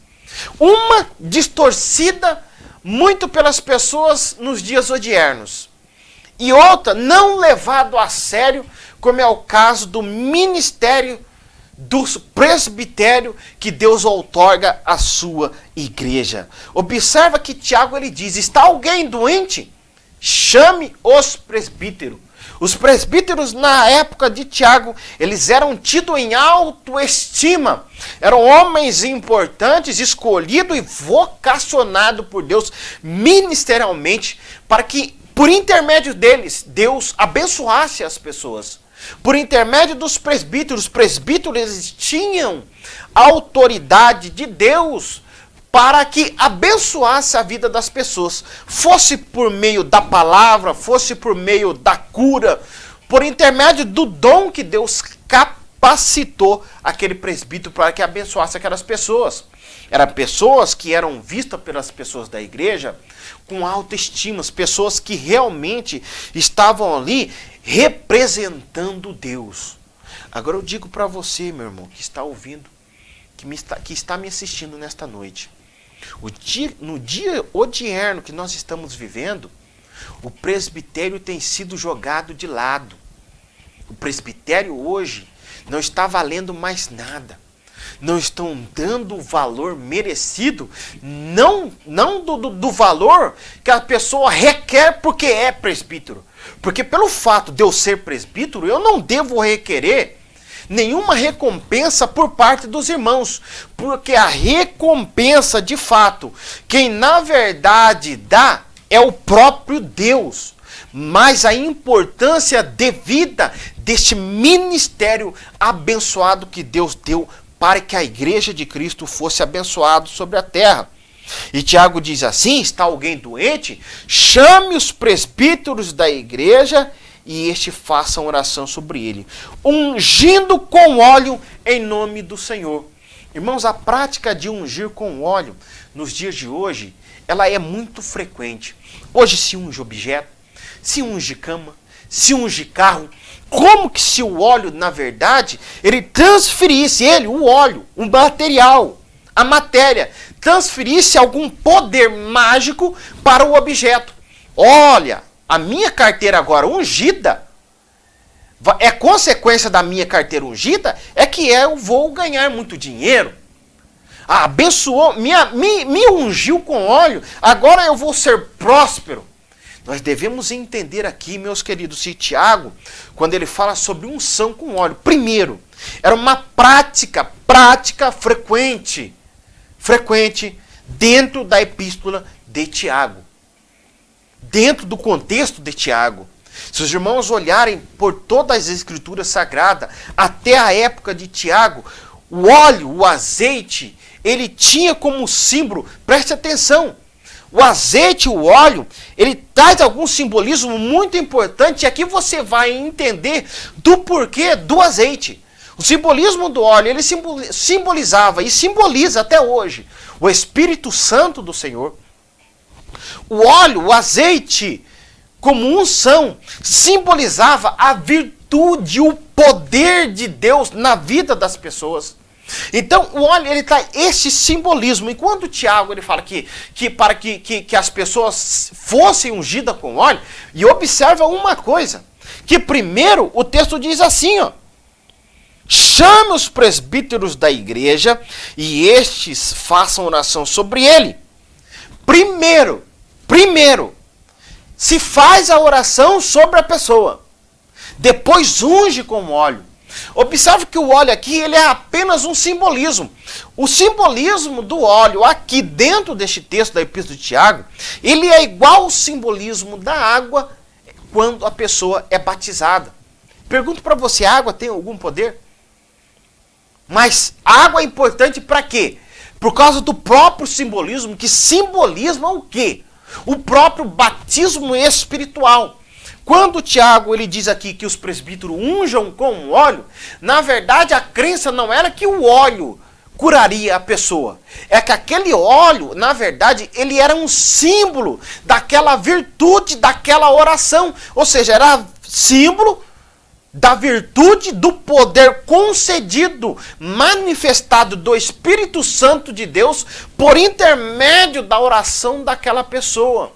Uma distorcida muito pelas pessoas nos dias odiernos. E outra não levado a sério, como é o caso do ministério do presbitério que Deus outorga à sua igreja. Observa que Tiago ele diz, está alguém doente? Chame os presbíteros. Os presbíteros na época de Tiago, eles eram tidos em autoestima. Eram homens importantes, escolhidos e vocacionados por Deus ministerialmente, para que, por intermédio deles, Deus abençoasse as pessoas. Por intermédio dos presbíteros, os presbíteros eles tinham autoridade de Deus para que abençoasse a vida das pessoas. Fosse por meio da palavra, fosse por meio da cura, por intermédio do dom que Deus capacitou aquele presbítero para que abençoasse aquelas pessoas. Eram pessoas que eram vistas pelas pessoas da igreja com autoestima, pessoas que realmente estavam ali representando Deus. Agora eu digo para você, meu irmão, que está ouvindo, que está me assistindo nesta noite. No dia odierno que nós estamos vivendo, o presbitério tem sido jogado de lado. O presbitério hoje não está valendo mais nada. Não estão dando o valor merecido, não do valor que a pessoa requer porque é presbítero. Porque pelo fato de eu ser presbítero, eu não devo requerer nenhuma recompensa por parte dos irmãos. Porque a recompensa, de fato, quem na verdade dá é o próprio Deus. Mas a importância devida deste ministério abençoado que Deus deu para que a igreja de Cristo fosse abençoada sobre a terra. E Tiago diz assim, está alguém doente? Chame os presbíteros da igreja e este façam oração sobre ele, ungindo com óleo em nome do Senhor. Irmãos, a prática de ungir com óleo nos dias de hoje, ela é muito frequente. Hoje se unge objeto, se unge cama, se unge carro. Como que se o óleo, na verdade, ele transferisse, o óleo, o material, a matéria, transferisse algum poder mágico para o objeto. Olha, a minha carteira agora ungida, é consequência da minha carteira ungida, é que eu vou ganhar muito dinheiro. Abençoou, me ungiu com óleo, agora eu vou ser próspero. Nós devemos entender aqui, meus queridos, se Tiago, quando ele fala sobre unção com óleo, primeiro, era uma prática frequente dentro da epístola de Tiago. Dentro do contexto de Tiago. Se os irmãos olharem por todas as escrituras sagradas, até a época de Tiago, o óleo, o azeite, ele tinha como símbolo, preste atenção, o azeite, o óleo, ele traz algum simbolismo muito importante, e aqui você vai entender do porquê do azeite. O simbolismo do óleo, ele simbolizava e simboliza até hoje o Espírito Santo do Senhor. O óleo, o azeite, como unção, simbolizava a virtude, o poder de Deus na vida das pessoas. Então, o óleo, ele traz esse simbolismo. E quando o Tiago ele fala que para que as pessoas fossem ungidas com óleo, e observa uma coisa, que primeiro o texto diz assim, ó, chame os presbíteros da igreja e estes façam oração sobre ele. Primeiro, se faz a oração sobre a pessoa. Depois unge com óleo. Observe que o óleo aqui ele é apenas um simbolismo. O simbolismo do óleo aqui dentro deste texto da Epístola de Tiago, ele é igual ao simbolismo da água quando a pessoa é batizada. Pergunto para você, a água tem algum poder? Mas a água é importante para quê? Por causa do próprio simbolismo, que simbolismo o quê? O próprio batismo espiritual. Quando o Tiago ele diz aqui que os presbíteros unjam com óleo, na verdade a crença não era que o óleo curaria a pessoa. É que aquele óleo, na verdade, ele era um símbolo daquela virtude, daquela oração. Ou seja, era símbolo da virtude do poder concedido, manifestado do Espírito Santo de Deus por intermédio da oração daquela pessoa.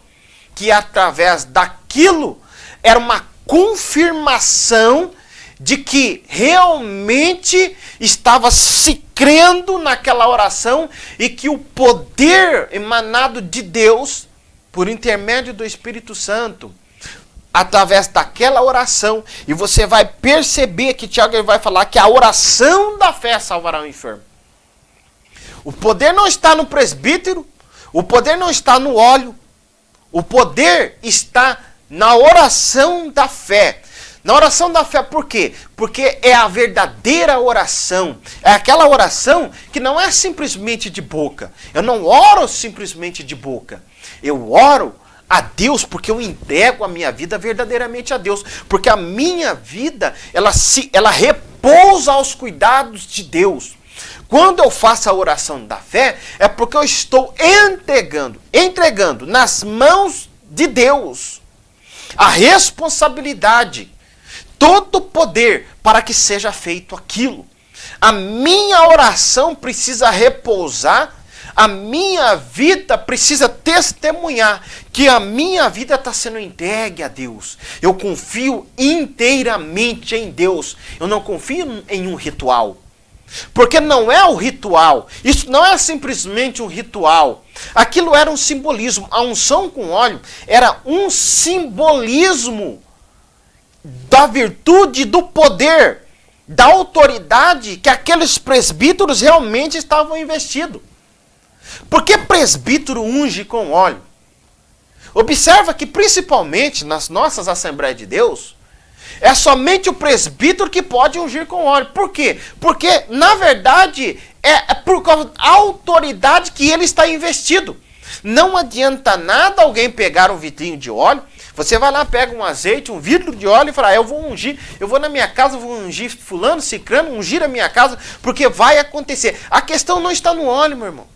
Que através daquilo era uma confirmação de que realmente estava se crendo naquela oração e que o poder emanado de Deus, por intermédio do Espírito Santo, através daquela oração, e você vai perceber que Tiago vai falar que a oração da fé salvará o enfermo. O poder não está no presbítero, o poder não está no óleo, o poder está na oração da fé. Na oração da fé, por quê? Porque é a verdadeira oração. É aquela oração que não é simplesmente de boca. Eu não oro simplesmente de boca. Eu oro a Deus porque eu entrego a minha vida verdadeiramente a Deus. Porque a minha vida, ela repousa aos cuidados de Deus. Quando eu faço a oração da fé, é porque eu estou entregando nas mãos de Deus a responsabilidade, todo o poder para que seja feito aquilo. A minha oração precisa repousar, a minha vida precisa testemunhar que a minha vida está sendo entregue a Deus. Eu confio inteiramente em Deus. Eu não confio em um ritual. Porque não é o ritual. Isso não é simplesmente um ritual. Aquilo era um simbolismo. A unção com óleo era um simbolismo da virtude, do poder, da autoridade que aqueles presbíteros realmente estavam investidos. Por que presbítero unge com óleo? Observa que principalmente nas nossas Assembleias de Deus, é somente o presbítero que pode ungir com óleo. Por quê? Porque, na verdade, é por causa da autoridade que ele está investido. Não adianta nada alguém pegar um vidrinho de óleo, você vai lá, pega um azeite, um vidro de óleo e fala, eu vou ungir, eu vou na minha casa, vou ungir fulano, cicrano, ungir a minha casa, porque vai acontecer. A questão não está no óleo, meu irmão.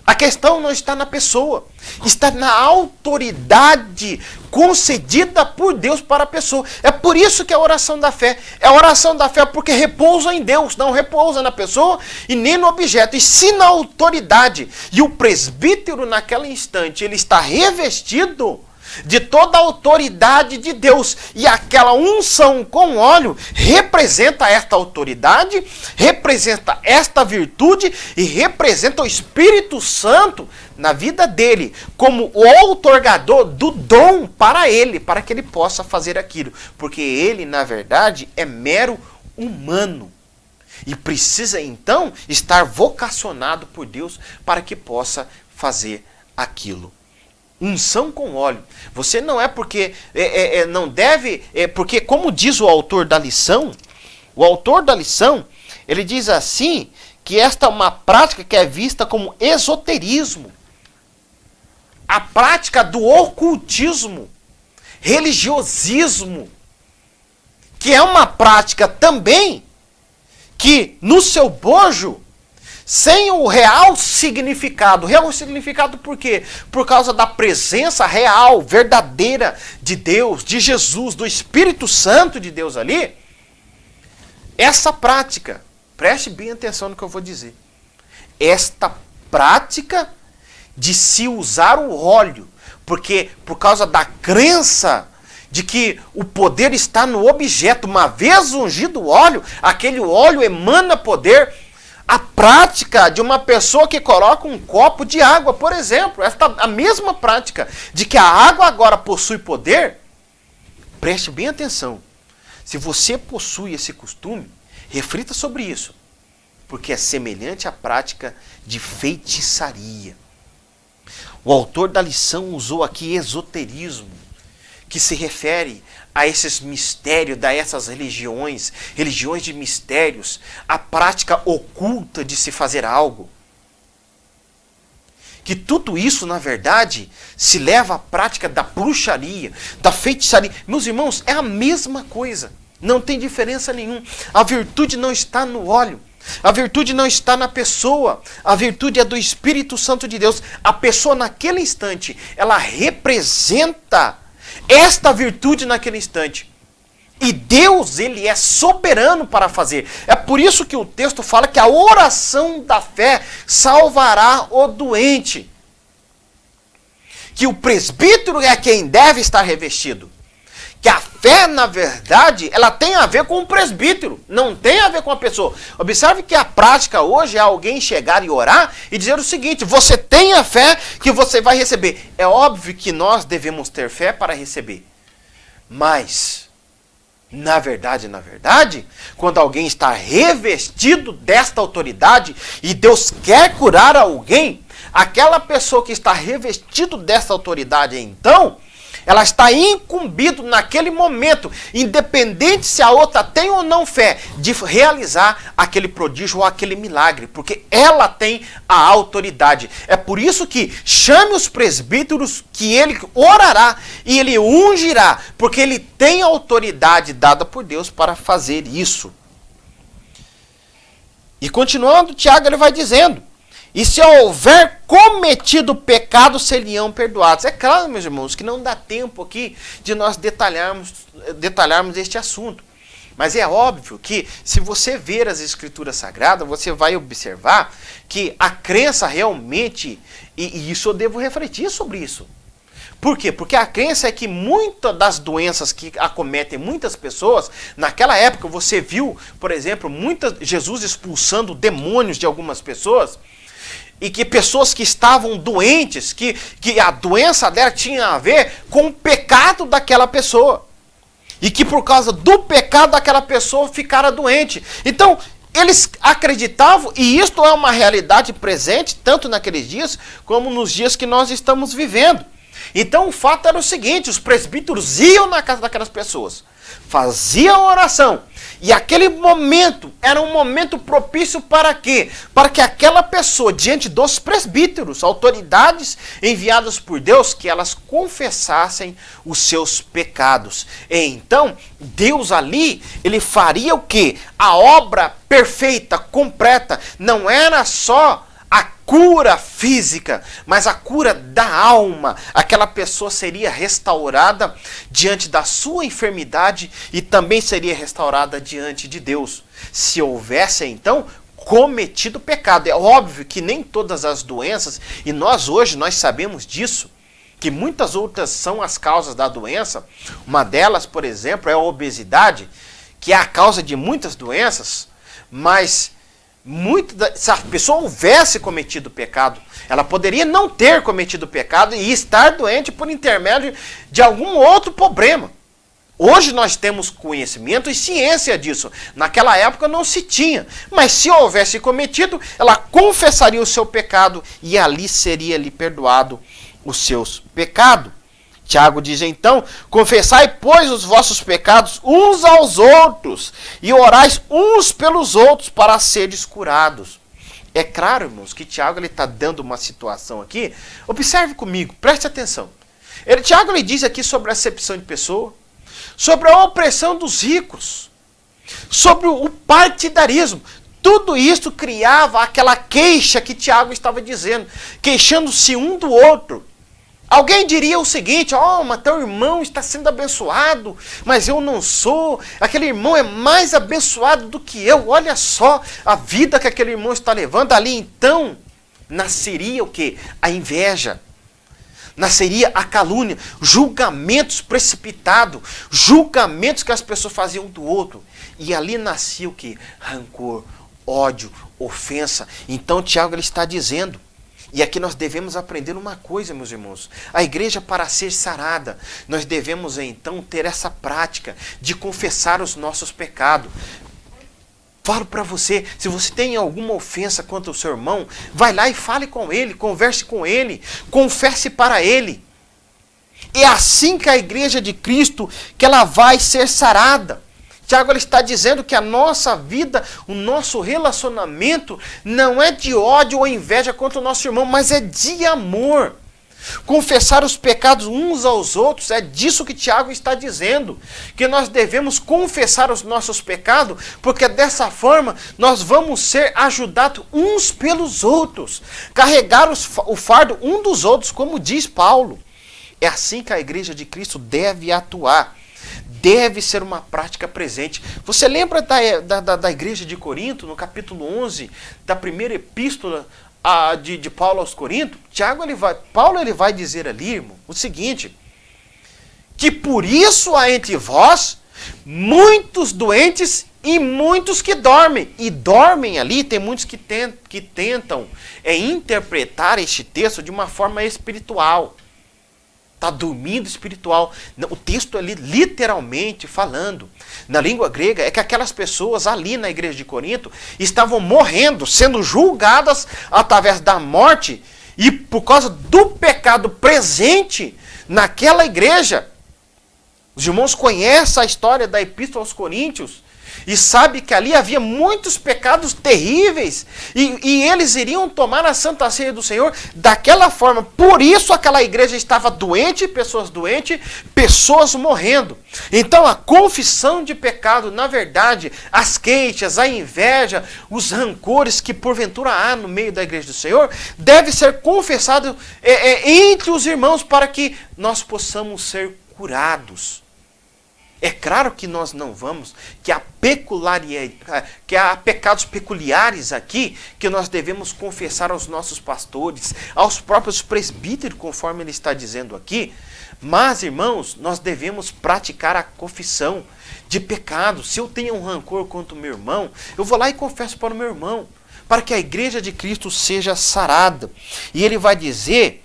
A questão não está na pessoa, está na autoridade concedida por Deus para a pessoa. É por isso que é a oração da fé. É a oração da fé porque repousa em Deus, não repousa na pessoa e nem no objeto, e sim na autoridade. E o presbítero naquele instante, ele está revestido de toda a autoridade de Deus. E aquela unção com óleo representa esta autoridade, representa esta virtude e representa o Espírito Santo na vida dele, como o outorgador do dom para ele, para que ele possa fazer aquilo. Porque ele, na verdade, é mero humano. E precisa, então, estar vocacionado por Deus para que possa fazer aquilo. Unção com óleo. Você não é porque não deve, porque como diz o autor da lição, ele diz assim, que esta é uma prática que é vista como esoterismo. A prática do ocultismo, religiosismo, que é uma prática também que no seu bojo, sem o real significado. Real significado por quê? Por causa da presença real, verdadeira de Deus, de Jesus, do Espírito Santo de Deus ali. Essa prática Preste bem atenção no que eu vou dizer. Esta prática de se usar o óleo, porque por causa da crença de que o poder está no objeto, uma vez ungido o óleo, aquele óleo emana poder. A prática de uma pessoa que coloca um copo de água, por exemplo, a mesma prática de que a água agora possui poder, preste bem atenção. Se você possui esse costume, reflita sobre isso, porque é semelhante à prática de feitiçaria. O autor da lição usou aqui esoterismo, que se refere a esses mistérios, a essas religiões de mistérios, a prática oculta de se fazer algo. Que tudo isso, na verdade, se leva à prática da bruxaria, da feitiçaria. Meus irmãos, é a mesma coisa. Não tem diferença nenhuma. A virtude não está no óleo. A virtude não está na pessoa. A virtude é do Espírito Santo de Deus. A pessoa, naquele instante, ela representa esta virtude naquele instante. E Deus, ele é soberano para fazer. É por isso que o texto fala que a oração da fé salvará o doente. Que o presbítero é quem deve estar revestido. Que a fé, na verdade, ela tem a ver com o presbítero, não tem a ver com a pessoa. Observe que a prática hoje é alguém chegar e orar e dizer o seguinte: você tem a fé que você vai receber. É óbvio que nós devemos ter fé para receber. Mas, na verdade, quando alguém está revestido desta autoridade e Deus quer curar alguém, aquela pessoa que está revestido dessa autoridade, então, ela está incumbida naquele momento, independente se a outra tem ou não fé, de realizar aquele prodígio ou aquele milagre, porque ela tem a autoridade. É por isso que chame os presbíteros, que ele orará e ele ungirá, porque ele tem a autoridade dada por Deus para fazer isso. E continuando, Tiago ele vai dizendo: e se houver cometido pecado, seriam perdoados. É claro, meus irmãos, que não dá tempo aqui de nós detalharmos este assunto. Mas é óbvio que, se você ver as Escrituras Sagradas, você vai observar que a crença realmente, e isso eu devo refletir sobre isso. Por quê? Porque a crença é que muitas das doenças que acometem muitas pessoas, naquela época você viu, por exemplo, Jesus expulsando demônios de algumas pessoas, e que pessoas que estavam doentes, que a doença dela tinha a ver com o pecado daquela pessoa. E que por causa do pecado daquela pessoa ficara doente. Então, eles acreditavam, e isto é uma realidade presente, tanto naqueles dias, como nos dias que nós estamos vivendo. Então, o fato era o seguinte: os presbíteros iam na casa daquelas pessoas, faziam oração, e aquele momento era um momento propício para quê? Para que aquela pessoa, diante dos presbíteros, autoridades enviadas por Deus, que elas confessassem os seus pecados. E então, Deus ali, ele faria o quê? A obra perfeita, completa. Não era só a cura física, mas a cura da alma. Aquela pessoa seria restaurada diante da sua enfermidade e também seria restaurada diante de Deus. Se houvesse, então, cometido pecado. É óbvio que nem todas as doenças, e nós hoje nós sabemos disso, que muitas outras são as causas da doença. Uma delas, por exemplo, é a obesidade, que é a causa de muitas doenças, mas se a pessoa houvesse cometido pecado, ela poderia não ter cometido pecado e estar doente por intermédio de algum outro problema. Hoje nós temos conhecimento e ciência disso. Naquela época não se tinha. Mas se houvesse cometido, ela confessaria o seu pecado e ali seria-lhe perdoado os seus pecados. Tiago diz então: confessai, pois, os vossos pecados uns aos outros e orais uns pelos outros para seres curados. É claro, irmãos, que Tiago está dando uma situação aqui. Observe comigo, preste atenção. Tiago diz aqui sobre a acepção de pessoa, sobre a opressão dos ricos, sobre o partidarismo. Tudo isso criava aquela queixa que Tiago estava dizendo, queixando-se um do outro. Alguém diria o seguinte: mas teu irmão está sendo abençoado, mas eu não sou. Aquele irmão é mais abençoado do que eu. Olha só a vida que aquele irmão está levando. Ali então nasceria o quê? A inveja. Nasceria a calúnia, julgamentos precipitados, julgamentos que as pessoas faziam um do outro. E ali nascia o quê? Rancor, ódio, ofensa. Então Tiago ele está dizendo, e aqui nós devemos aprender uma coisa, meus irmãos. A igreja, para ser sarada, nós devemos então ter essa prática de confessar os nossos pecados. Falo para você, se você tem alguma ofensa contra o seu irmão, vai lá e fale com ele, converse com ele, confesse para ele. É assim que a igreja de Cristo, que ela vai ser sarada. Tiago ele está dizendo que a nossa vida, o nosso relacionamento, não é de ódio ou inveja contra o nosso irmão, mas é de amor. Confessar os pecados uns aos outros, é disso que Tiago está dizendo, que nós devemos confessar os nossos pecados, porque dessa forma nós vamos ser ajudados uns pelos outros, carregar o fardo um dos outros, como diz Paulo. É assim que a igreja de Cristo deve atuar, deve ser uma prática presente. Você lembra da igreja de Corinto, no capítulo 11, da primeira epístola de Paulo aos Coríntios? Paulo ele vai dizer ali, irmão, o seguinte: que por isso há entre vós muitos doentes e muitos que dormem. E dormem ali, tem muitos que tentam interpretar este texto de uma forma espiritual. Está dormindo espiritual. O texto ali, literalmente falando, na língua grega, é que aquelas pessoas ali na igreja de Corinto estavam morrendo, sendo julgadas através da morte, e por causa do pecado presente naquela igreja. Os irmãos conhecem a história da Epístola aos Coríntios e sabem que ali havia muitos pecados terríveis, e eles iriam tomar a Santa Ceia do Senhor daquela forma. Por isso aquela igreja estava doente, pessoas morrendo. Então a confissão de pecado, na verdade, as queixas, a inveja, os rancores que porventura há no meio da igreja do Senhor, deve ser confessado entre os irmãos, para que nós possamos ser curados. É claro que nós não vamos, que há pecados peculiares aqui, que nós devemos confessar aos nossos pastores, aos próprios presbíteros, conforme ele está dizendo aqui. Mas, irmãos, nós devemos praticar a confissão de pecado. Se eu tenho um rancor contra o meu irmão, eu vou lá e confesso para o meu irmão, para que a igreja de Cristo seja sarada. E ele vai dizer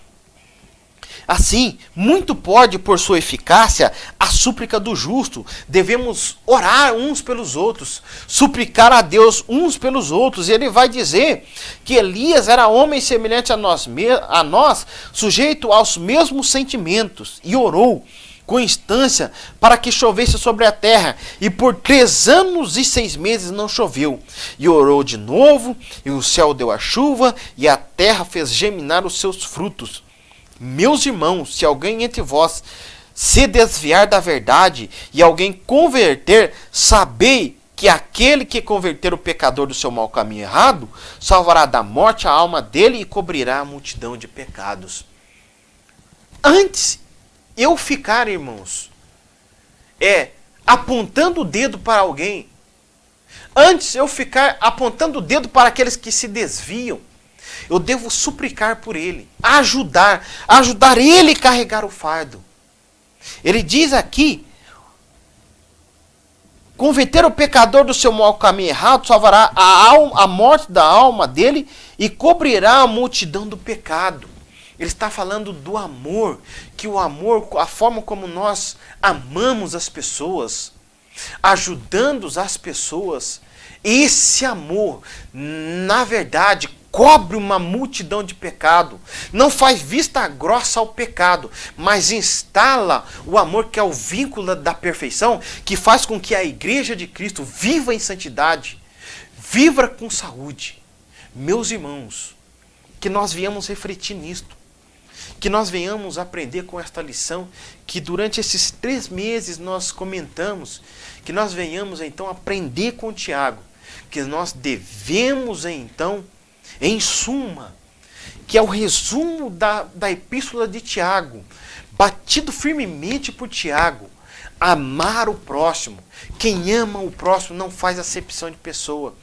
assim: muito pode, por sua eficácia, a súplica do justo. Devemos orar uns pelos outros, suplicar a Deus uns pelos outros. E ele vai dizer que Elias era homem semelhante a nós, sujeito aos mesmos sentimentos, e orou com instância para que chovesse sobre a terra, e por 3 anos e 6 meses não choveu. E orou de novo, e o céu deu a chuva, e a terra fez germinar os seus frutos. Meus irmãos, se alguém entre vós se desviar da verdade e alguém converter, sabei que aquele que converter o pecador do seu mau caminho errado, salvará da morte a alma dele e cobrirá a multidão de pecados. Antes eu ficar, irmãos, apontando o dedo para alguém, antes eu ficar apontando o dedo para aqueles que se desviam, eu devo suplicar por ele, ajudar ele a carregar o fardo. Ele diz aqui: converter o pecador do seu mau caminho errado, salvará a morte da alma dele e cobrirá a multidão do pecado. Ele está falando do amor, que o amor, a forma como nós amamos as pessoas, ajudando as pessoas, esse amor, na verdade, cobre uma multidão de pecado, não faz vista grossa ao pecado, mas instala o amor, que é o vínculo da perfeição, que faz com que a igreja de Cristo viva em santidade, viva com saúde. Meus irmãos, que nós venhamos refletir nisto, que nós venhamos aprender com esta lição, que durante esses 3 meses nós comentamos, que nós venhamos então aprender com Tiago, que nós devemos então, em suma, que é o resumo da epístola de Tiago, batido firmemente por Tiago. Amar o próximo. Quem ama o próximo não faz acepção de pessoa.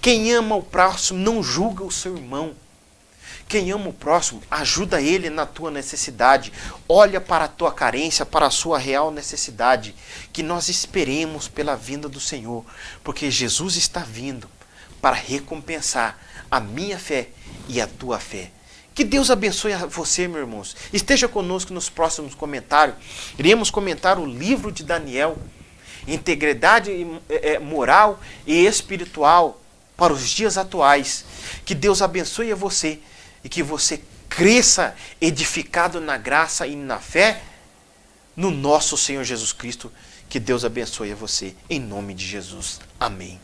Quem ama o próximo não julga o seu irmão. Quem ama o próximo ajuda ele na tua necessidade. Olha para a tua carência, para a sua real necessidade. Que nós esperemos pela vinda do Senhor, porque Jesus está vindo para recompensar a minha fé e a tua fé. Que Deus abençoe a você, meus irmãos. Esteja conosco nos próximos comentários. Iremos comentar o livro de Daniel. Integridade moral e espiritual para os dias atuais. Que Deus abençoe a você e que você cresça edificado na graça e na fé no nosso Senhor Jesus Cristo. Que Deus abençoe a você em nome de Jesus. Amém.